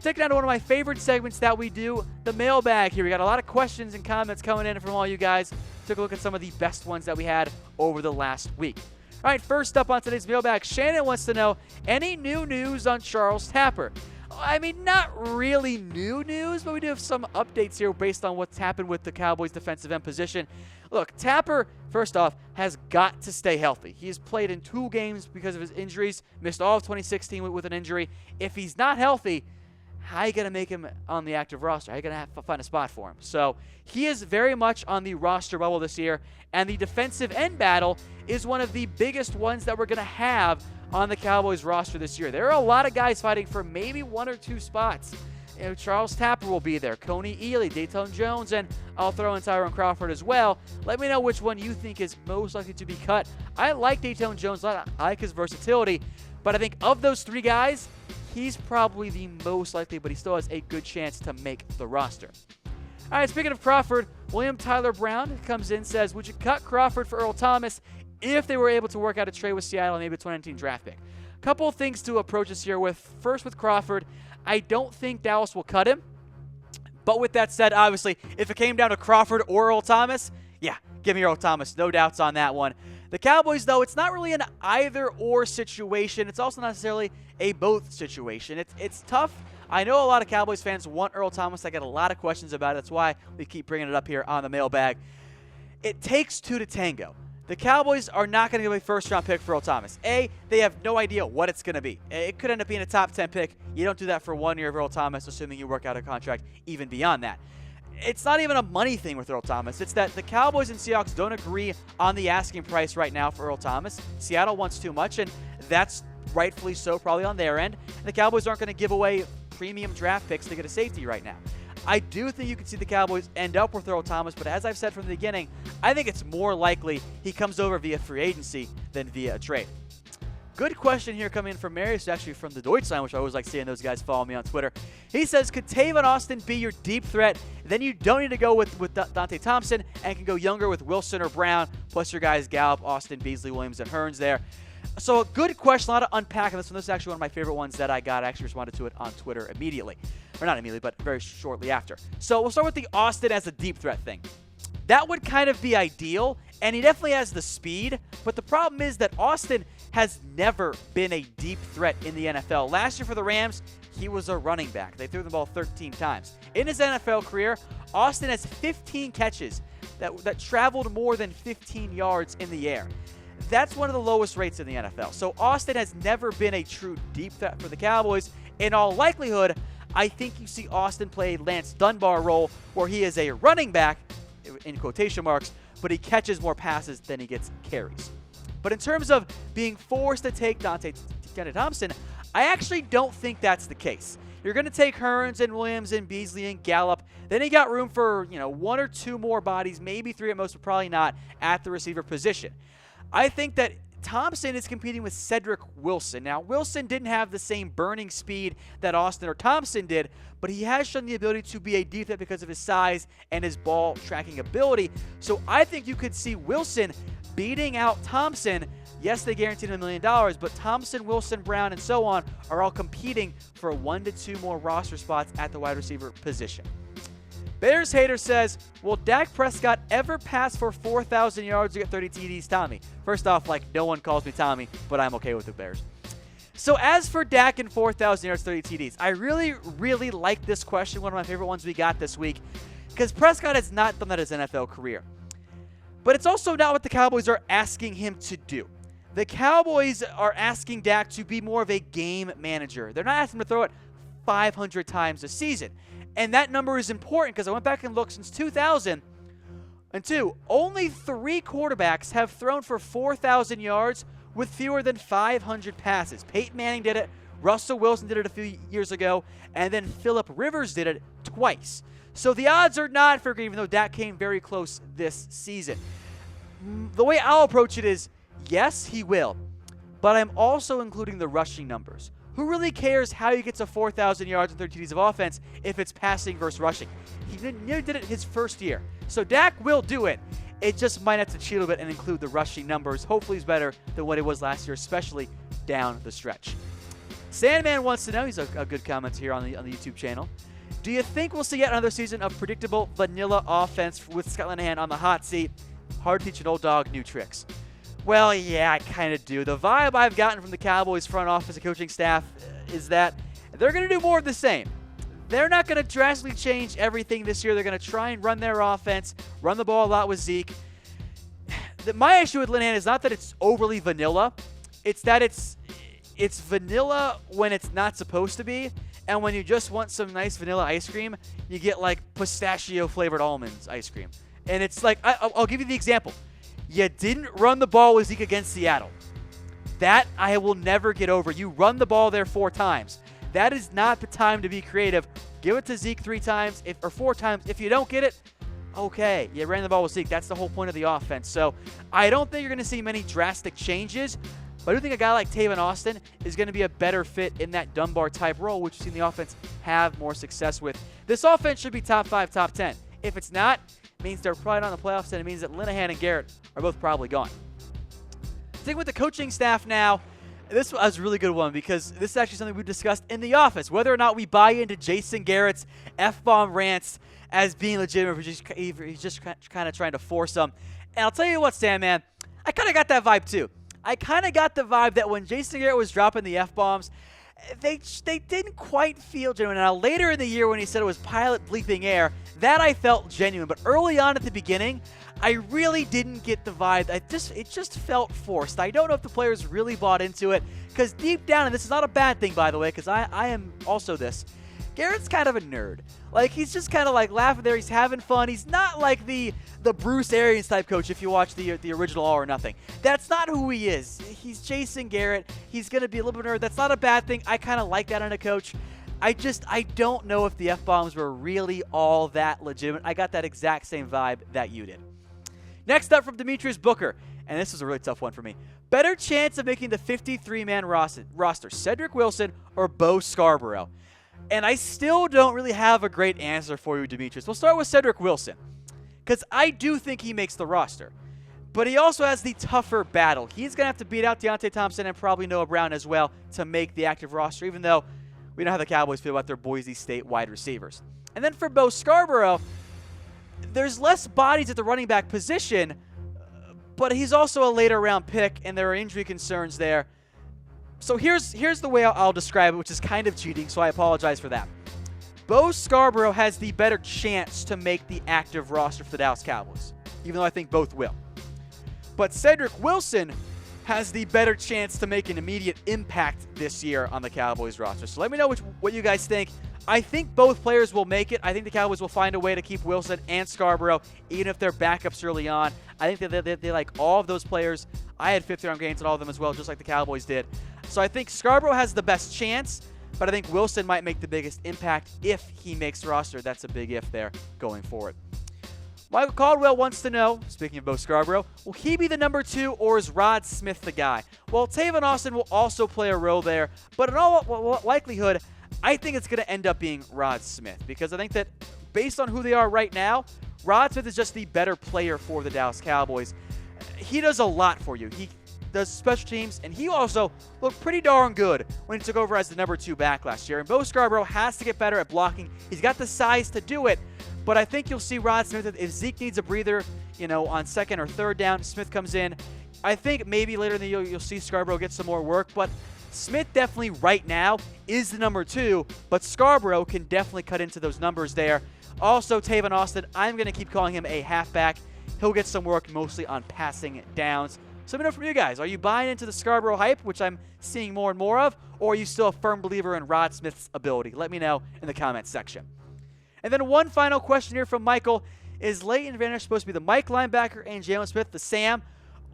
take it down to one of my favorite segments that we do, the mailbag here. We got a lot of questions and comments coming in from all you guys. Took a look at some of the best ones that we had over the last week. All right, first up on today's mailbag, Shannon wants to know, any new news on Charles Tapper? I mean, not really new news, but we do have some updates here based on what's happened with the Cowboys' defensive end position. Look, Tapper, first off, has got to stay healthy. He has played in 2 games because of his injuries, missed all of 2016 with an injury. If he's not healthy, how are you going to make him on the active roster? How are you going to have to find a spot for him? So he is very much on the roster bubble this year, and the defensive end battle is one of the biggest ones that we're going to have on the Cowboys roster this year. There are a lot of guys fighting for maybe 1 or 2 spots. You know, Charles Tapper will be there, Coney Ely, Dayton Jones, and I'll throw in Tyrone Crawford as well. Let me know which one you think is most likely to be cut. I like Dayton Jones a lot. I like his versatility, but I think of those 3 guys, he's probably the most likely, but he still has a good chance to make the roster. All right, speaking of Crawford, William Tyler Brown comes in and says, would you cut Crawford for Earl Thomas if they were able to work out a trade with Seattle and maybe a 2019 draft pick? A couple of things to approach this year with. First, with Crawford, I don't think Dallas will cut him. But with that said, obviously, if it came down to Crawford or Earl Thomas, yeah, give me Earl Thomas. No doubts on that one. The Cowboys, though, it's not really an either-or situation. It's also not necessarily a both situation. It's tough. I know a lot of Cowboys fans want Earl Thomas. I get a lot of questions about it. That's why we keep bringing it up here on the mailbag. It takes 2 to tango. The Cowboys are not going to give a first-round pick for Earl Thomas. A, they have no idea what it's going to be. It could end up being a top 10 pick. You don't do that for 1 year of Earl Thomas, assuming you work out a contract even beyond that. It's not even a money thing with Earl Thomas. It's that the Cowboys and Seahawks don't agree on the asking price right now for Earl Thomas. Seattle wants too much, and that's rightfully so probably on their end. And the Cowboys aren't going to give away premium draft picks to get a safety right now. I do think you can see the Cowboys end up with Earl Thomas, but as I've said from the beginning, I think it's more likely he comes over via free agency than via a trade. Good question here coming in from Marius, actually from the Deutschland, which I always like seeing those guys follow me on Twitter. He says, could Tavon Austin be your deep threat? Then you don't need to go with Dante Thompson and can go younger with Wilson or Brown, plus your guys Gallup, Austin, Beasley, Williams, and Hearns there. So a good question, a lot of unpacking this one. This is actually one of my favorite ones that I got. I actually responded to it on Twitter immediately. Or not immediately, but very shortly after. So we'll start with the Austin as a deep threat thing. That would kind of be ideal, and he definitely has the speed. But the problem is that Austin has never been a deep threat in the NFL. Last year for the Rams, he was a running back. They threw the ball 13 times. In his NFL career, Austin has 15 catches that traveled more than 15 yards in the air. That's one of the lowest rates in the NFL. So Austin has never been a true deep threat for the Cowboys. In all likelihood, I think you see Austin play Lance Dunbar role where he is a running back, in quotation marks, but he catches more passes than he gets carries. But in terms of being forced to take Dante Thompson, I actually don't think that's the case. You're going to take Hearns and Williams and Beasley and Gallup. Then you got room for 1 or 2 more bodies, maybe 3 at most, but probably not at the receiver position. I think that Thompson is competing with Cedrick Wilson. Now, Wilson didn't have the same burning speed that Austin or Thompson did, but he has shown the ability to be a deep threat because of his size and his ball tracking ability. So I think you could see Wilson beating out Thompson. Yes, they guaranteed him $1 million, but Thompson, Wilson, Brown, and so on are all competing for 1 to 2 more roster spots at the wide receiver position. Bears hater says, will Dak Prescott ever pass for 4,000 yards or get 30 TDs, Tommy? First off, no one calls me Tommy, but I'm okay with the Bears. So as for Dak and 4,000 yards, 30 TDs, I really, really like this question, one of my favorite ones we got this week, because Prescott has not done that his NFL career. But it's also not what the Cowboys are asking him to do. The Cowboys are asking Dak to be more of a game manager. They're not asking him to throw it 500 times a season. And that number is important because I went back and looked since 2002. Only 3 quarterbacks have thrown for 4,000 yards with fewer than 500 passes. Peyton Manning did it. Russell Wilson did it a few years ago. And then Phillip Rivers did it twice. So the odds are not for, even though Dak came very close this season. The way I'll approach it is, yes, he will. But I'm also including the rushing numbers. Who really cares how he gets a 4,000 yards and 30 TDs of offense if it's passing versus rushing? He nearly did it his first year. So Dak will do it. It just might have to cheat a little bit and include the rushing numbers. Hopefully he's better than what it was last year, especially down the stretch. Sandman wants to know, he's a good comment here on the YouTube channel, do you think we'll see yet another season of predictable vanilla offense with Scott Linehan on the hot seat? Hard to teach an old dog new tricks. Well, yeah, I kind of do. The vibe I've gotten from the Cowboys front office and coaching staff is that they're going to do more of the same. They're not going to drastically change everything this year. They're going to try and run their offense, run the ball a lot with Zeke. My issue with Linehan is not that it's overly vanilla. It's that it's vanilla when it's not supposed to be. And when you just want some nice vanilla ice cream, you get like pistachio-flavored almonds ice cream. And it's like, I'll give you the example. You didn't run the ball with Zeke against Seattle. That I will never get over. You run the ball there 4 times. That is not the time to be creative. Give it to Zeke 3 times or 4 times. If you don't get it, okay, you ran the ball with Zeke. That's the whole point of the offense. So I don't think you're going to see many drastic changes, but I do think a guy like Tavon Austin is going to be a better fit in that Dunbar-type role, which you've seen the offense have more success with. This offense should be top 5, top 10. If it's not, it means they're probably not in the playoffs, and it means that Linehan and Garrett are both probably gone. Sticking with the coaching staff now, this was a really good one because this is actually something we discussed in the office, whether or not we buy into Jason Garrett's F-bomb rants as being legitimate, or he's just kind of trying to force them. And I'll tell you what, Sandman, I kind of got that vibe too. I kind of got the vibe that when Jason Garrett was dropping the F-bombs, they didn't quite feel genuine. Now, later in the year when he said it was pilot bleeping air, that I felt genuine. But early on at the beginning, I really didn't get the vibe. It just felt forced. I don't know if the players really bought into it, because deep down, and this is not a bad thing, by the way, because I am also this, Garrett's kind of a nerd. Like, he's just kind of like laughing there. He's having fun. He's not like the Bruce Arians type coach if you watch the original All or Nothing. That's not who he is. He's Jason Garrett. He's going to be a little bit nerd. That's not a bad thing. I kind of like that in a coach. I don't know if the F-bombs were really all that legitimate. I got that exact same vibe that you did. Next up from Demetrius Booker, and this is a really tough one for me. Better chance of making the 53-man roster, Cedrick Wilson or Bo Scarbrough? And I still don't really have a great answer for you, Demetrius. We'll start with Cedrick Wilson, because I do think he makes the roster. But he also has the tougher battle. He's going to have to beat out Deontay Thompson and probably Noah Brown as well to make the active roster, even though we know how the Cowboys feel about their Boise State wide receivers. And then for Bo Scarbrough, there's less bodies at the running back position, but he's also a later round pick, and there are injury concerns there. So here's the way I'll describe it, which is kind of cheating, so I apologize for that. Bo Scarbrough has the better chance to make the active roster for the Dallas Cowboys, even though I think both will. But Cedrick Wilson has the better chance to make an immediate impact this year on the Cowboys roster. So let me know what you guys think. I think both players will make it. I think the Cowboys will find a way to keep Wilson and Scarbrough, even if they're backups early on. I think that they like all of those players. I had 5th-round gains on all of them as well, just like the Cowboys did. So I think Scarbrough has the best chance, but I think Wilson might make the biggest impact if he makes the roster. That's a big if there going forward. Michael Caldwell wants to know, speaking of Bo Scarbrough, will he be the number 2 or is Rod Smith the guy? Well, Tavon Austin will also play a role there, but in all likelihood, I think it's going to end up being Rod Smith, because I think that based on who they are right now, Rod Smith is just the better player for the Dallas Cowboys. He does a lot for you. He does special teams, and he also looked pretty darn good when he took over as the number 2 back last year. And Bo Scarbrough has to get better at blocking. He's got the size to do it, but I think you'll see Rod Smith, if Zeke needs a breather, on 2nd or 3rd down, Smith comes in. I think maybe later in the year you'll see Scarbrough get some more work, but Smith definitely right now is the number 2, but Scarbrough can definitely cut into those numbers there. Also, Tavon Austin, I'm going to keep calling him a halfback. He'll get some work mostly on passing downs. So let me know from you guys. Are you buying into the Scarbrough hype, which I'm seeing more and more of, or are you still a firm believer in Rod Smith's ability? Let me know in the comments section. And then one final question here from Michael. Is Leighton Vander supposed to be the Mike linebacker and Jaylon Smith the Sam?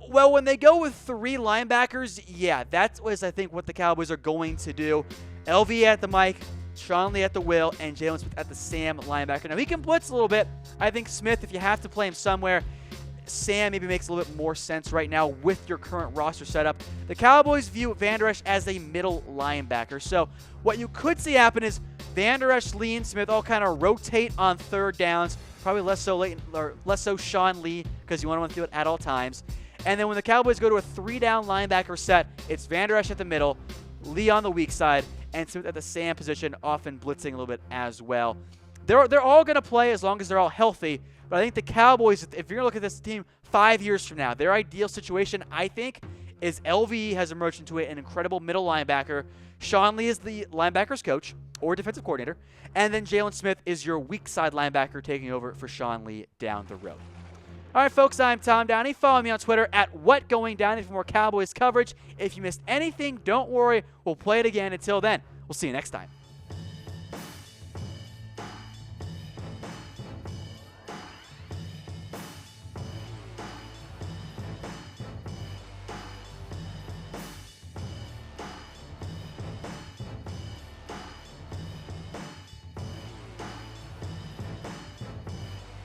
Well, when they go with 3 linebackers, yeah, that was, I think, what the Cowboys are going to do. LV at the Mike, Sean Lee at the Will, and Jaylon Smith at the Sam linebacker. Now, he can blitz a little bit. I think Smith, if you have to play him somewhere, Sam maybe makes a little bit more sense right now with your current roster setup. The Cowboys view Vander Esch as a middle linebacker. So what you could see happen is Vander Esch, Lee, and Smith all kind of rotate on 3rd downs. Probably less so Leighton, or less so Sean Lee, because you want him to do it at all times. And then when the Cowboys go to a 3-down linebacker set, it's Vander Esch at the middle, Lee on the weak side, and Smith at the Sam position, often blitzing a little bit as well. They're all going to play as long as they're all healthy, but I think the Cowboys, if you're going to look at this team 5 years from now, their ideal situation, I think, is LVE has emerged into an incredible middle linebacker. Sean Lee is the linebackers coach or defensive coordinator, and then Jaylon Smith is your weak side linebacker taking over for Sean Lee down the road. All right, folks, I'm Tom Downey. Follow me on Twitter at WhatGoingDowney for more Cowboys coverage. If you missed anything, don't worry. We'll play it again. Until then, we'll see you next time.